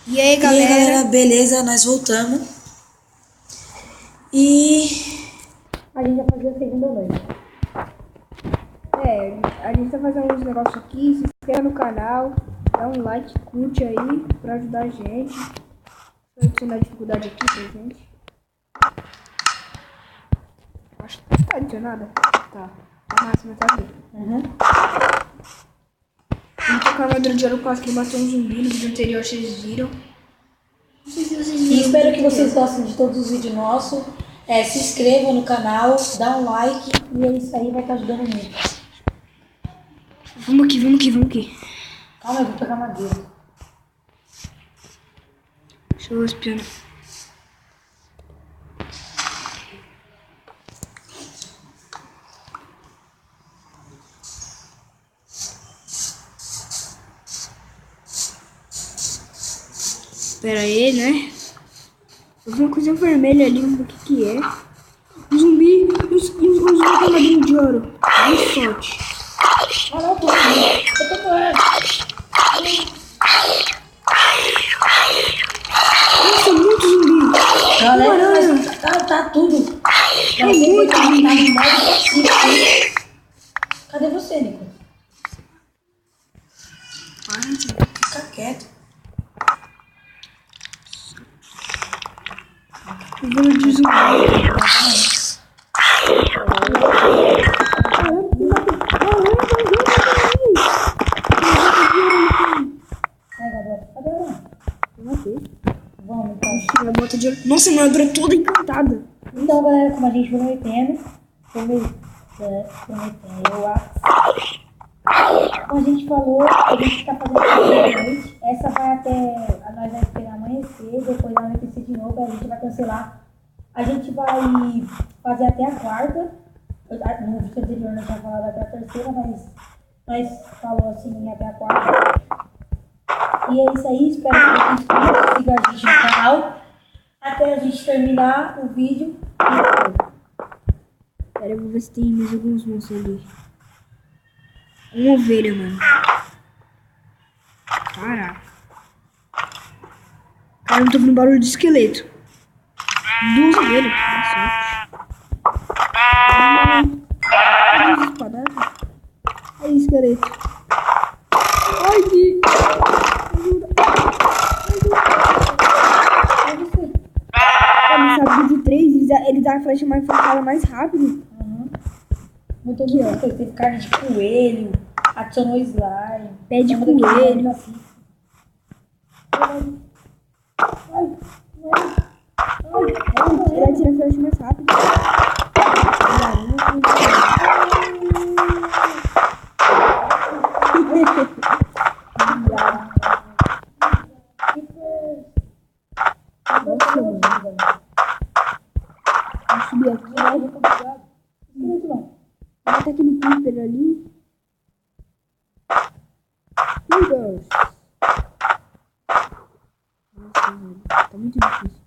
E aí, galera, beleza? Nós voltamos. E a gente vai fazer a segunda noite. A gente tá fazendo uns negócios aqui. Se inscreva no canal, dá um like, curte aí pra ajudar a gente. Tô adicionando dificuldade aqui pra gente. Acho que tá adicionada. Tá. A máxima tá aqui. Vamos tocar no de ouro quase que bateu um zumbi no vídeo anterior, vocês viram. Não sei se vocês viram. E espero que vocês gostem de todos os vídeos nossos. Se inscrevam no canal, dá um like e é isso aí, vai estar ajudando muito. Vamos aqui. Calma, eu vou pegar madeira. Deixa eu espionar. Pera aí, né? Eu vi uma coisa vermelha ali, o que é? Um zumbi, os zumbi de ouro. Bem forte. Olha lá, eu tô correndo. Nossa, muito zumbi. Galera, mas tá tudo. É muito zumbi. Tá no modo pacífico. Cadê você, Nico? Fica quieto. Eu vou de zumbi. Vamos, então. Bota de ouro. Nossa, minha armadura é toda encantada. Então, galera, como a gente prometendo, como a gente falou, a gente tá fazendo a noite. Essa vai até. Nós vai esperar amanhecer, depois vai acontecer de novo, a gente vai cancelar. A gente vai fazer até a quarta. No vídeo anterior nós já falado até a terceira, mas nós falou assim até a quarta. E é isso aí, espero que vocês sigam a gente no canal até a gente terminar o vídeo. Pera, eu vou ver se tem mais alguns monstros ali. Uma ovelha, mano. Caraca. Cara, não tô vendo barulho de esqueleto. Duas ovelhas. Aí, esqueleto. Ai, que... Sabe, de 3, eles dão a flecha mais focada mais rápido. Muito muita coisa. Teve carne de coelho, adicionou slime. Pé de coelho. Ele atira a flecha mais rápido. Nossa, mano. Vou subir aqui, né? Bota aquele creeper ali. Meu Deus. Nossa, mano. Tá muito difícil.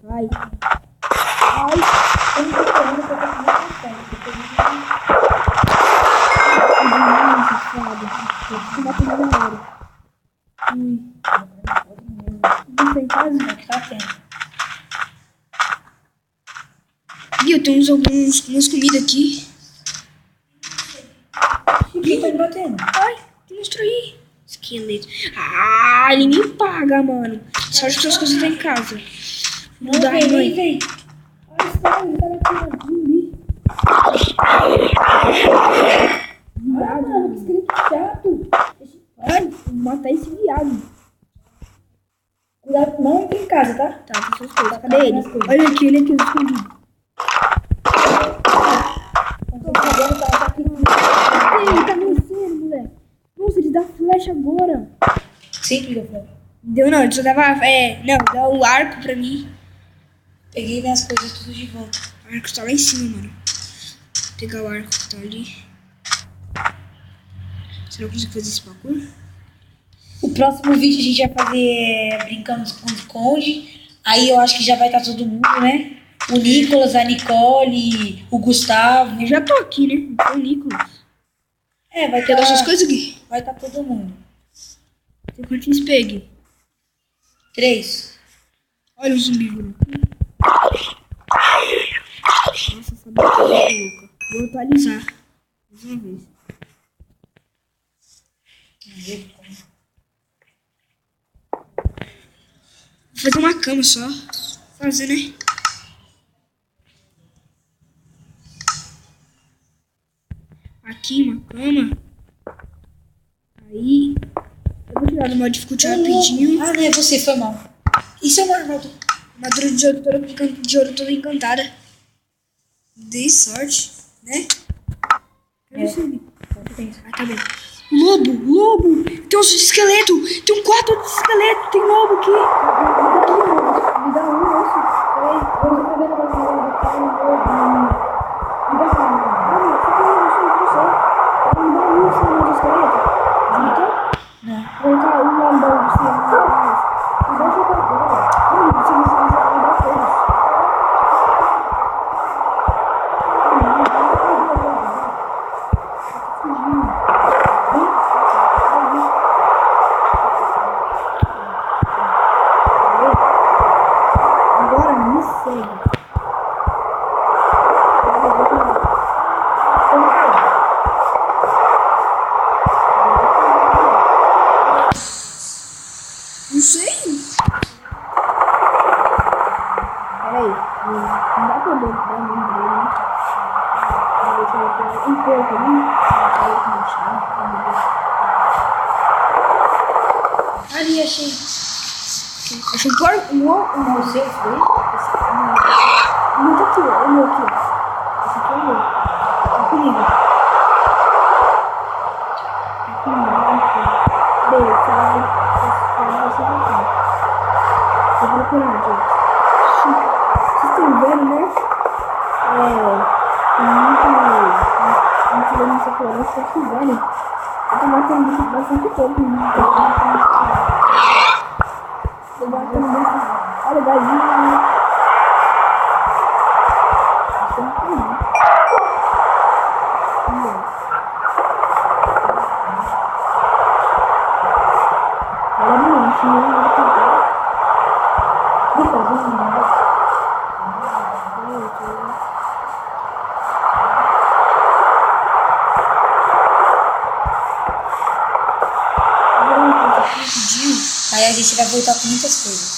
Sai. Ai. Eu não tô correndo porque eu tô com uma coisa na hora. Você em casa? Tá tendo. E eu tenho umas comidas aqui. Quem tá me batendo? Ai, mostra aí. Esqueleto. Ah, ele me paga, mano. Só as suas coisas tá em casa. Não, vem. Olha só, ele tá aqui, zumbi. Viado, mano, que esqueleto chato. Ai, vou matar esse viado. Cuidado, não entra em casa, tá? Tá, com suas coisas. Cadê ele? Olha aqui, escondido. Ele tá vencendo, moleque. Nossa, ele dá flecha agora. Sempre deu flecha. Deu não, ele só dava. Não, dá o arco pra mim. Peguei minhas coisas tudo de volta. O arco tá lá em cima, mano. Vou pegar o arco que tá ali. Será que eu consigo fazer esse bagulho? O próximo vídeo a gente vai fazer brincando com esconde. Aí eu acho que já vai estar todo mundo, né? O Nicolas, a Nicole, o Gustavo. Eu já tô aqui, né? Não foi o Nicolas. Vai Quer dar suas coisas aqui? Vai estar todo mundo. Tem quantos pegue? 3. Olha o zumbi vindo. Nossa, essa boca é muito louca. Vou atualizar. Mais uma vez. Vou fazer uma cama só. Fazer, né? Aqui uma cama. Aí. Eu vou tirar do modo dificuldade rapidinho. Ah, não é você, foi mal. Isso é normal. Armadura de ouro toda encantada. Dei sorte, né? É. Ah, tá bem. Lobo! Tem um esqueleto! Tem um quarto de esqueleto! Tem lobo aqui! Me dá um, moço. Peraí, eu tô vendo mais uma coisa. Me dá um. Não. Vou colocar um lambão de cima. Só jogar agora. Mano, você não precisa andar todos. Agora me segue. Não sei. Peraí. Não dá pra ver o nome dele, né? Deixa eu ver um pouco ali. Ali, achei. Achei que era um Você, foi? Não tá aqui, ó. O meu aqui, ó. Esse aqui é o meu. Tá comigo. Tá comigo. Beleza, você vai aqui. Tô procurando, gente. Vocês estão vendo, né? Tem muito dano nessa floresta. Tá chovendo. Eu tô matando bicho bastante tempo. Tô matando bicho. Olha, galinha. Aí a gente vai voltar com muitas coisas.